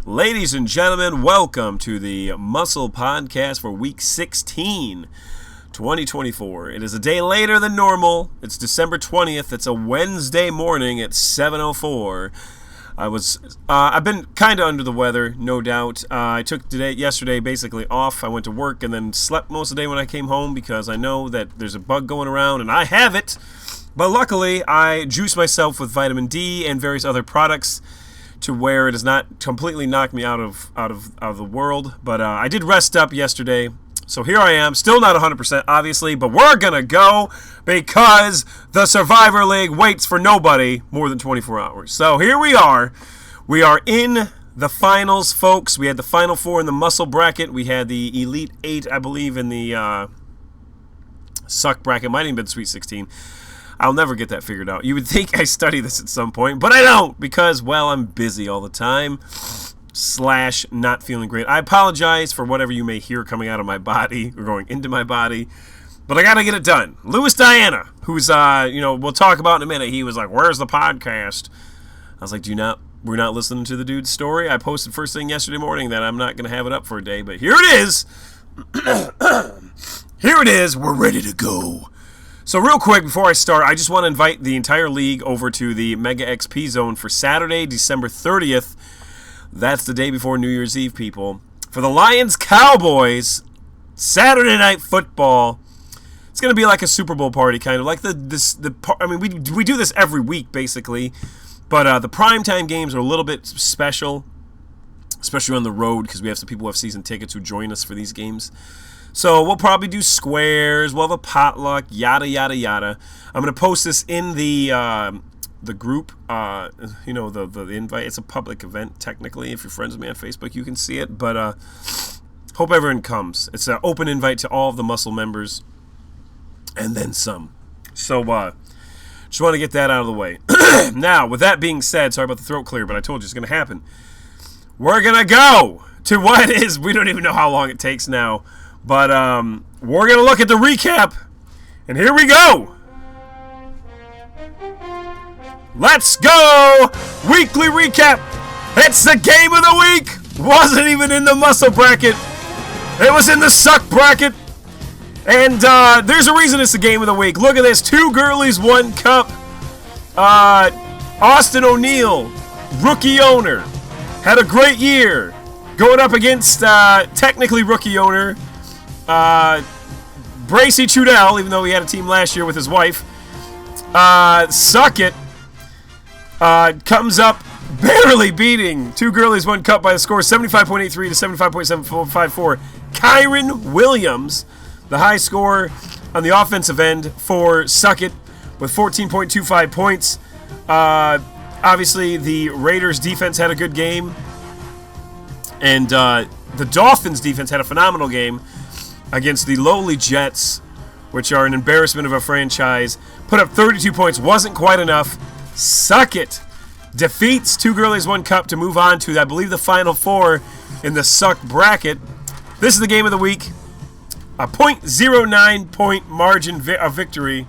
Ladies and gentlemen, welcome to the MUSL Podcast for Week 16, 2024. It is a day later than normal. It's December 20th. It's a Wednesday morning at 7:04. I've been kind of under the weather, no doubt. I took yesterday basically off. I went to work and then slept most of the day when I came home because I know that there's a bug going around and I have it. But luckily, I juiced myself with vitamin D and various other products to where it has not completely knocked me out of the world. But I did rest up yesterday. So here I am, still not 100% obviously, but we're going to go because the Survivor League waits for nobody more than 24 hours. So here we are. We are in the finals, folks. We had the Final Four in the MUSL Bracket. We had the Elite 8, I believe, in the SUK Bracket. Might have even been Sweet 16. I'll never get that figured out. You would think I study this at some point, but I don't because, well, I'm busy all the time. / not feeling great. I apologize for whatever you may hear coming out of my body or going into my body, but I gotta get it done. Louis Diana, who's we'll talk about in a minute. He was like, "Where's the podcast?" I was like, we're not listening to the dude's story. I posted first thing yesterday morning that I'm not gonna have it up for a day, but here it is. Here it is. We're ready to go. So real quick before I start, I just want to invite the entire league over to the Mega XP Zone for Saturday, December 30th. That's the day before New Year's Eve, people. For the Lions-Cowboys, Saturday Night Football. It's going to be like a Super Bowl party, kind of. Like we do this every week, basically. But the primetime games are a little bit special, especially on the road, because we have some people who have season tickets who join us for these games. So we'll probably do squares, we'll have a potluck, yada, yada, yada. I'm going to post this in the group, the invite. It's a public event, technically. If you're friends with me on Facebook, you can see it. But hope everyone comes. It's an open invite to all of the MUSL members, and then some. So just want to get that out of the way. Now, with that being said, sorry about the throat clear, but I told you it's going to happen. We're going to go to what is, we don't even know how long it takes now. But we're going to look at the recap, and here we go. Let's go! Weekly recap. It's the game of the week. Wasn't even in the MUSL Bracket. It was in the SUK Bracket. And there's a reason it's the game of the week. Look at this. 2 girlies, 1 cup. Austin O'Neill, rookie owner, had a great year. Going up against technically rookie owner Bracy Trudells, even though he had a team last year with his wife. Suck It comes up barely beating 2 girlies, 1 cup by the score 75.83 to 75.754. Kyron Williams, the high score on the offensive end for Suck It with 14.25 points. Obviously, the Raiders defense had a good game, and the Dolphins defense had a phenomenal game against the lowly Jets, which are an embarrassment of a franchise. Put up 32 points, wasn't quite enough. Suck It defeats 2 girlies, 1 cup to move on to, I believe, the Final Four in the SUK Bracket. This is the game of the week. A .09 point margin of victory,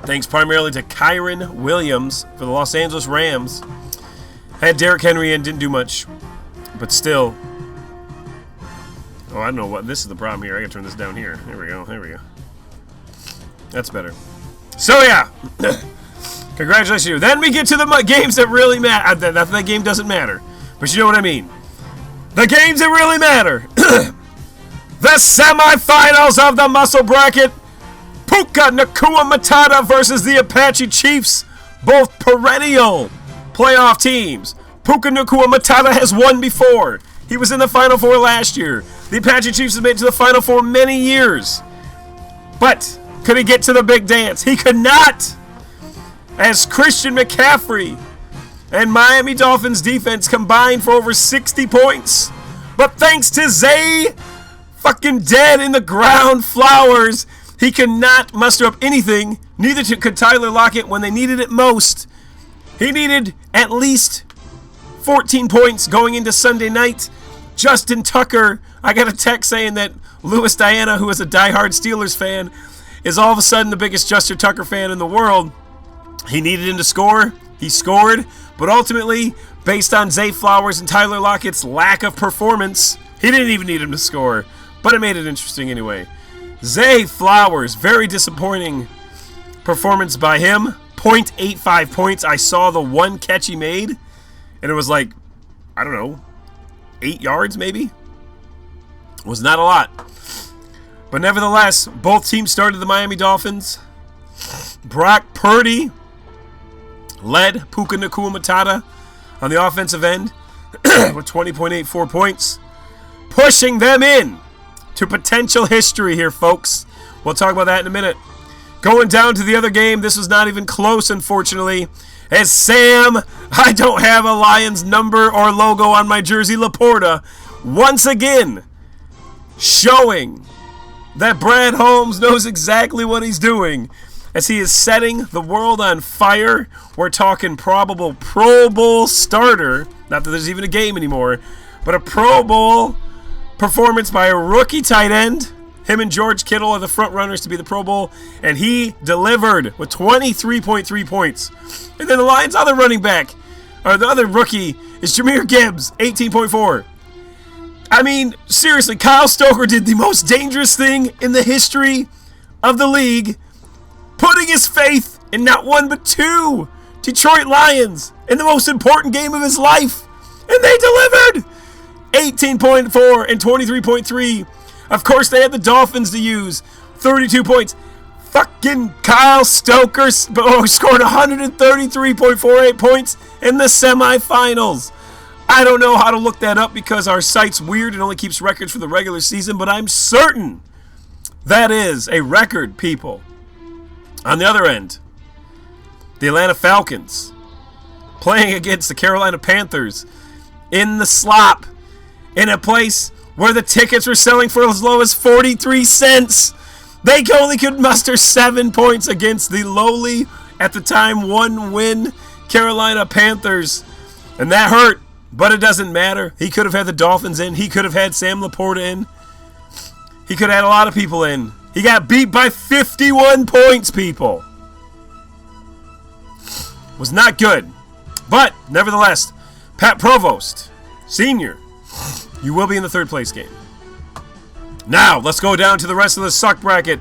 thanks primarily to Kyron Williams for the Los Angeles Rams. Had Derrick Henry in, didn't do much, but still. Oh, I don't know what. This is the problem here. I gotta turn this down here. There we go. There we go. That's better. So, yeah. Congratulations to you. Then we get to the games that really matter. That game doesn't matter. But you know what I mean. The games that really matter. The semifinals of the MUSL Bracket. Puca, Nacua, Mattatta versus the Apache Chiefs. Both perennial playoff teams. Puca, Nacua, Mattatta has won before. He was in the Final Four last year. The Apache Chiefs have made it to the Final Four many years. But could he get to the big dance? He could not. As Christian McCaffrey and Miami Dolphins defense combined for over 60 points. But thanks to Zay fucking dead in the ground Flowers, he could not muster up anything. Neither could Tyler Lockett when they needed it most. He needed at least 14 points going into Sunday night. Justin Tucker, I got a text saying that Louis Diana, who is a diehard Steelers fan, is all of a sudden the biggest Justin Tucker fan in the world. He needed him to score. He scored. But ultimately, based on Zay Flowers and Tyler Lockett's lack of performance. He didn't even need him to score, but it made it interesting anyway. Zay Flowers, very disappointing performance by him. 0.85 points. I saw the one catch he made, and it was like, I don't know, 8 yards maybe? It was not a lot. But nevertheless, both teams started the Miami Dolphins. Brock Purdy led Puca, Nacua, Mattatta on the offensive end with 20.84 points, pushing them in to potential history here, folks. We'll talk about that in a minute. Going down to the other game, this was not even close, unfortunately, as Sam, I don't have a Lions number or logo on my jersey, Laporta, once again showing that Brad Holmes knows exactly what he's doing as he is setting the world on fire. We're talking probable Pro Bowl starter, not that there's even a game anymore, but a Pro Bowl performance by a rookie tight end. Him and George Kittle are the front runners to be the Pro Bowl, and he delivered with 23.3 points. And then the Lions' other running back, or the other rookie, is Jahmyr Gibbs, 18.4. I mean, seriously, Kyle Stoker did the most dangerous thing in the history of the league, putting his faith in not one but two Detroit Lions in the most important game of his life. And they delivered 18.4 and 23.3. Of course, they had the Dolphins to use. 32 points. Fucking Kyle Stoker scored 133.48 points in the semifinals. I don't know how to look that up because our site's weird and only keeps records for the regular season, but I'm certain that is a record, people. On the other end, the Atlanta Falcons playing against the Carolina Panthers in the slop in a place where the tickets were selling for as low as 43 cents. They only could muster 7 points against the lowly, at the time, 1-win Carolina Panthers. And that hurt, but it doesn't matter. He could have had the Dolphins in. He could have had Sam Laporta in. He could have had a lot of people in. He got beat by 51 points, people. Was not good. But, nevertheless, Pat Provost, Sr., you will be in the third place game. Now, let's go down to the rest of the SUK bracket.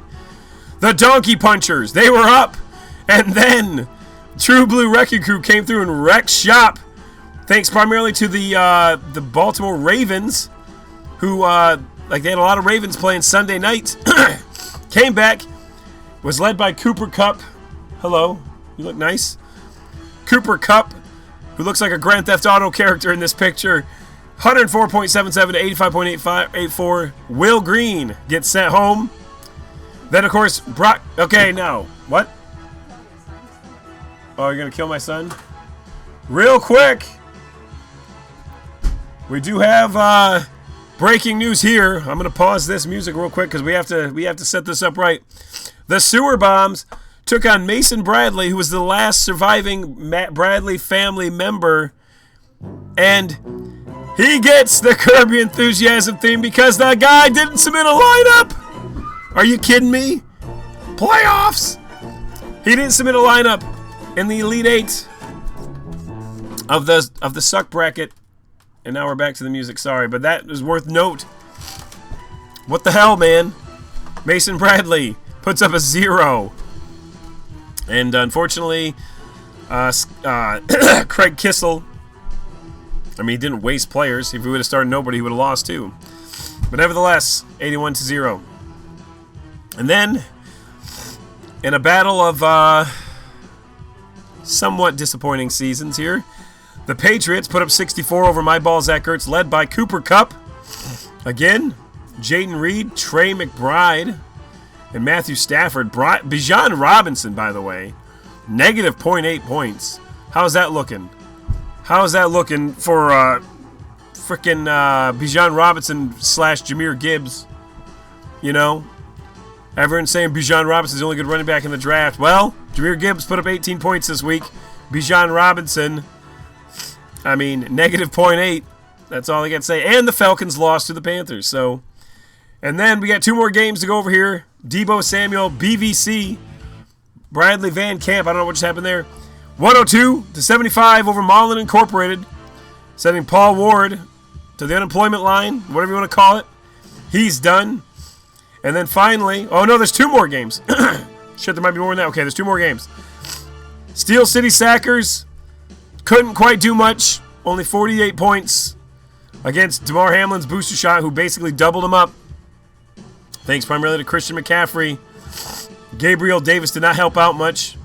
The Donkey Punchers, they were up. And then True Blue Wrecking Crew came through and wrecked shop. Thanks primarily to the Baltimore Ravens, who, they had a lot of Ravens playing Sunday night. Came back, was led by Cooper Kupp. Hello, you look nice. Cooper Kupp, who looks like a Grand Theft Auto character in this picture. 104.77 to 85.84. Will Green gets sent home. Then, of course, Brock. Okay, now, what? Oh, you're going to kill my son? Real quick. We do have breaking news here. I'm going to pause this music real quick because we have to set this up right. The Sewer Bombs took on Mason Bradley, who was the last surviving Matt Bradley family member. And he gets the Curb Your Enthusiasm theme because that guy didn't submit a lineup. Are you kidding me? Playoffs. He didn't submit a lineup in the Elite Eight of the SUK bracket. And now we're back to the music. Sorry, but that is worth note. What the hell, man? Mason Bradley puts up a 0. And unfortunately, Craig Kissel, I mean, he didn't waste players. If he would have started nobody, he would have lost too. But nevertheless, 81-0. And then, in a battle of somewhat disappointing seasons here, the Patriots put up 64 over my ball Zach Ertz, led by Cooper Kupp. Again, Jaden Reed, Trey McBride, and Matthew Stafford. Bijan Robinson, by the way, negative 0.8 points. How's that looking? How's that looking for frickin' Bijan Robinson / Jahmyr Gibbs? You know? Everyone's saying Bijan Robinson's the only good running back in the draft. Well, Jahmyr Gibbs put up 18 points this week. Bijan Robinson, I mean, negative 0.8. That's all I got to say. And the Falcons lost to the Panthers. So, and then we got 2 more games to go over here. Deebo Samuel, BVC, Bradley Van Camp. I don't know what just happened there. 102-75 over Mullen Incorporated. Sending Paul Ward to the unemployment line, whatever you want to call it. He's done. And then finally, oh no, there's 2 more games. Shit, there might be more than that. Okay, there's 2 more games. Steel City Sackers couldn't quite do much. Only 48 points against DeMar Hamlin's booster shot, who basically doubled him up. Thanks primarily to Christian McCaffrey. Gabriel Davis did not help out much.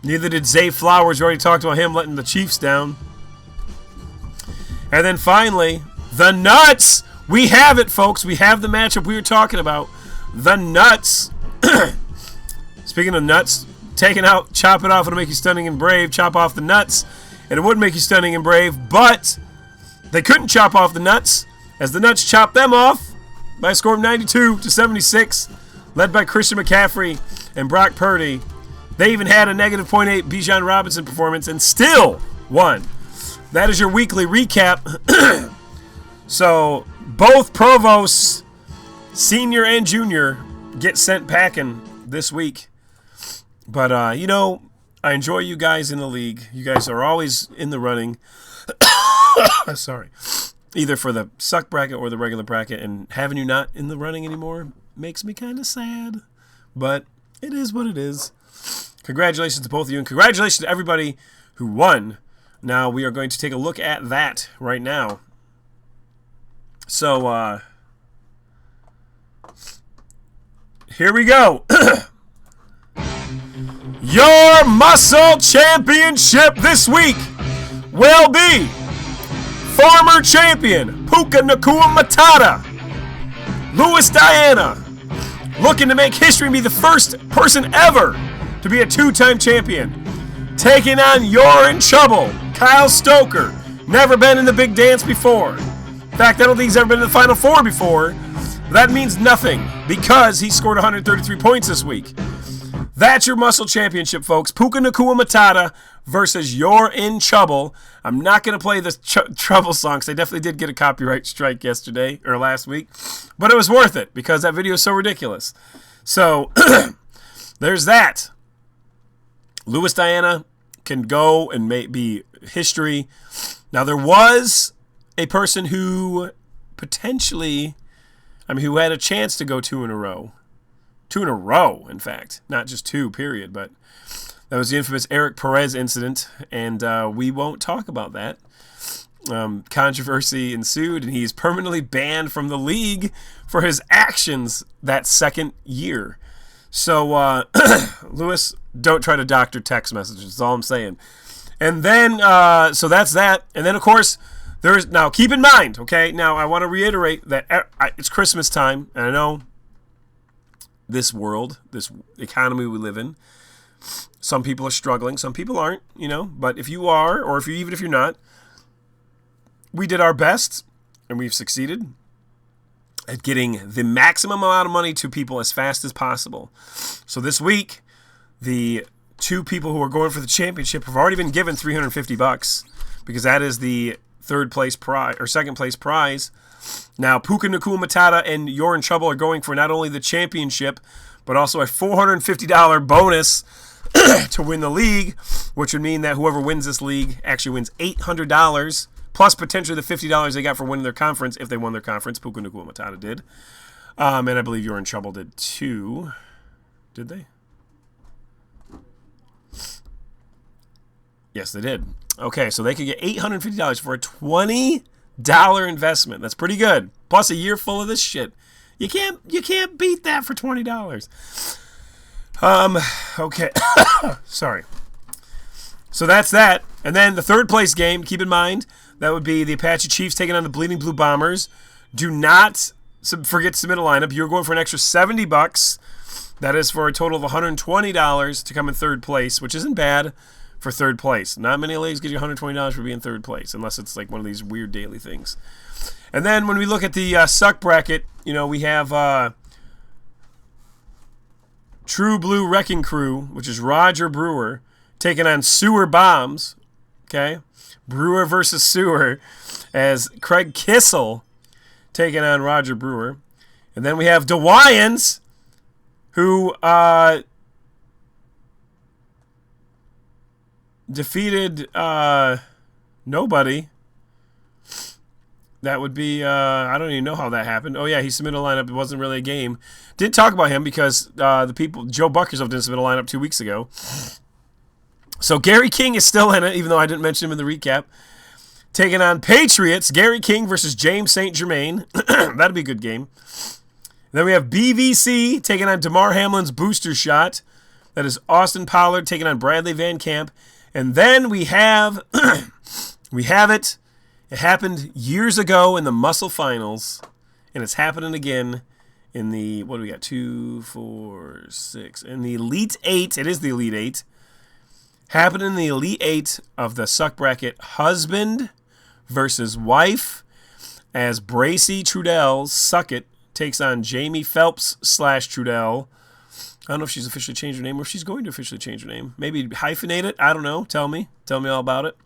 Neither did Zay Flowers. We already talked about him letting the Chiefs down. And then finally, the Nuts. We have it, folks. We have the matchup we were talking about. The Nuts. Speaking of nuts, taking out, chop it off, it'll make you stunning and brave. Chop off the nuts, and it would make you stunning and brave. But they couldn't chop off the nuts, as the Nuts chopped them off by a score of 92-76, led by Christian McCaffrey and Brock Purdy. They even had a negative .8 Bijan Robinson performance and still won. That is your weekly recap. So both Provosts, senior and junior, get sent packing this week. But, you know, I enjoy you guys in the league. You guys are always in the running. Sorry. Either for the SUK bracket or the regular bracket. And having you not in the running anymore makes me kind of sad. But it is what it is. Congratulations to both of you. And congratulations to everybody who won. Now we are going to take a look at that right now. So, here we go. Your Muscle Championship this week will be former champion Puca Nacua Mattatta, Louis Diana, looking to make history and be the first person ever to be a 2-time champion, taking on You're in Chubble, Kyle Stoker, never been in the big dance before. In fact, I don't think he's ever been in the Final Four before. That means nothing because he scored 133 points this week. That's your Muscle Championship, folks. Puca Nacua Mattatta versus You're in Chubble. I'm not going to play the Trouble song because I definitely did get a copyright strike yesterday or last week. But it was worth it because that video is so ridiculous. So, there's that. Louis Diana can go and be history. Now, there was a person who potentially, who had a chance to go 2 in a row. 2 in a row, in fact. Not just 2, period. But that was the infamous Eric Perez incident, and we won't talk about that. Controversy ensued, and he's permanently banned from the league for his actions that second year. So, Lewis, don't try to doctor text messages. That's all I'm saying. And then, so that's that. And then, of course, there's, now keep in mind, okay? Now, I want to reiterate that it's Christmas time, and I know this world, this economy we live in, some people are struggling, some people aren't, you know, but if you are, or even if you're not, we did our best, and we've succeeded at getting the maximum amount of money to people as fast as possible. So this week, the 2 people who are going for the championship have already been given $350 because that is the third place prize or second place prize. Now, Puca Nacua Mattatta and You're in Chubble are going for not only the championship, but also a $450 bonus to win the league, which would mean that whoever wins this league actually wins $800, plus potentially the $50 they got for winning their conference if they won their conference. Puca Nacua Mattatta did. And I believe You're in Chubble did too. Did they? Yes, they did. Okay, so they could get $850 for a $20 investment. That's pretty good. Plus a year full of this shit. You can't beat that for $20. Okay. Sorry. So that's that. And then the third place game, keep in mind, that would be the Apache Chiefs taking on the Bleeding Blue Bombers. Do not forget to submit a lineup. You're going for an extra $70. That is for a total of $120 to come in third place, which isn't bad for third place. Not many leagues give you $120 for being third place, unless it's like one of these weird daily things. And then when we look at the SUK bracket, you know, we have True Blue Wrecking Crew, which is Roger Brewer, taking on Sewer Bombs. Okay? Brewer versus Sewer, as Craig Kissel taking on Roger Brewer. And then we have DeWyans, who defeated nobody That would be, I don't even know how that happened. Oh, yeah, he submitted a lineup. It wasn't really a game. Didn't talk about him because the people, Joe Bucker's didn't submit a lineup 2 weeks ago. So Gary King is still in it, even though I didn't mention him in the recap. Taking on Patriots, Gary King versus James St. Germain. That'd be a good game. Then we have BVC taking on DeMar Hamlin's booster shot. That is Austin Pollard taking on Bradley Van Camp. And then we have it. It happened years ago in the MUSL Finals, and it's happening again in the, what do we got, 2, 4, 6, in the Elite 8. It is the Elite 8. Happened in the Elite 8 of the SUK Bracket, husband versus wife, as Bracy Trudells, Suck It, takes on Jamie Phelps / Trudell. I don't know if she's officially changed her name or if she's going to officially change her name. Maybe hyphenate it. I don't know. Tell me all about it.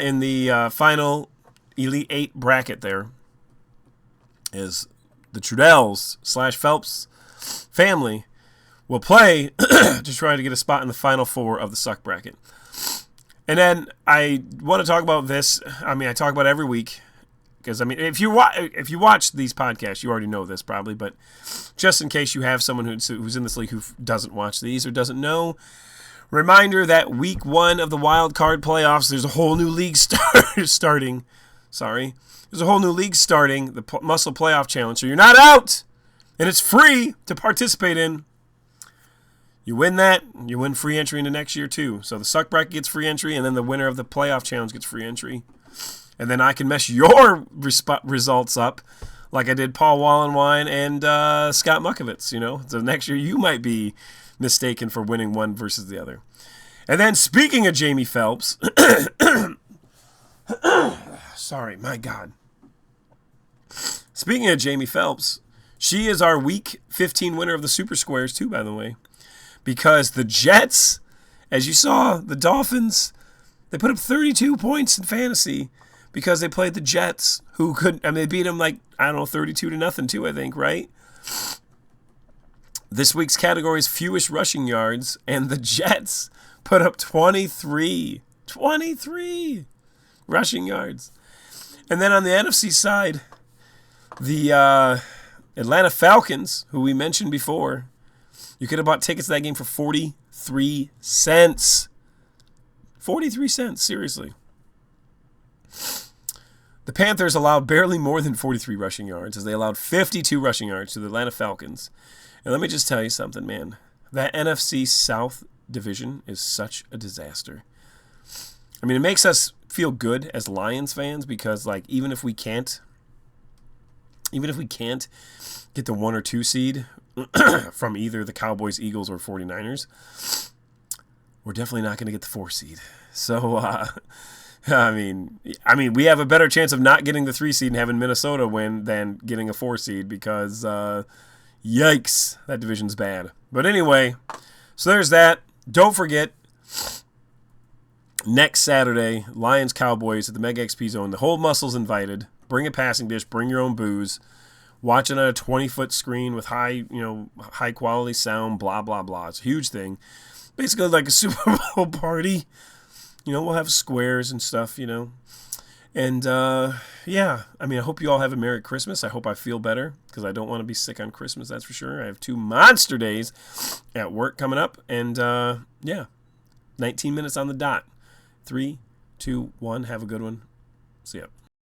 In the final Elite 8 bracket there is the Trudells / Phelps family will play to try to get a spot in the final 4 of the SUK bracket. And then I want to talk about this. I mean, I talk about it every week because, I mean, if you watch these podcasts, you already know this probably, but just in case you have someone who's in this league who doesn't watch these or doesn't know, reminder that week 1 of the wild card playoffs, there's a whole new league starting. Sorry. There's a whole new league starting, the MUSL Playoff Challenge. So you're not out, and it's free to participate in. You win that, you win free entry into next year too. So the SUK Bracket gets free entry, and then the winner of the Playoff Challenge gets free entry. And then I can mess your results up like I did Paul Wallenwine and Scott Muckovitz, you know. So next year you might be mistaken for winning one versus the other. And then speaking of Jamie Phelps, sorry, my God. Speaking of Jamie Phelps, she is our week 15 winner of the Super Squares too, by the way. Because the Jets, as you saw, the Dolphins, they put up 32 points in fantasy because they played the Jets, who could, I mean, they beat them like, I don't know, 32-0 too, I think, right? This week's category is fewest rushing yards, and the Jets put up 23 rushing yards. And then on the NFC side, the Atlanta Falcons, who we mentioned before, you could have bought tickets to that game for 43 cents. 43 cents, seriously. The Panthers allowed barely more than 43 rushing yards, as they allowed 52 rushing yards to the Atlanta Falcons. And let me just tell you something, man. That NFC South division is such a disaster. I mean, it makes us feel good as Lions fans because, like, even if we can't get the 1 or 2 seed from either the Cowboys, Eagles, or 49ers, we're definitely not going to get the 4 seed. So, I mean, we have a better chance of not getting the 3 seed and having Minnesota win than getting a 4 seed because, yikes, that division's bad. But anyway, so there's that. Don't forget, next Saturday, Lions-Cowboys at the Mega XP Zone. The whole MUSL's invited. Bring a passing dish. Bring your own booze. Watch it on a 20-foot screen with high-quality sound, blah, blah, blah. It's a huge thing. Basically like a Super Bowl party. You know, we'll have squares and stuff, you know. And, yeah, I mean, I hope you all have a Merry Christmas. I hope I feel better because I don't want to be sick on Christmas, that's for sure. I have 2 monster days at work coming up. And, yeah, 19 minutes on the dot. 3, 2, 1. Have a good one. See ya.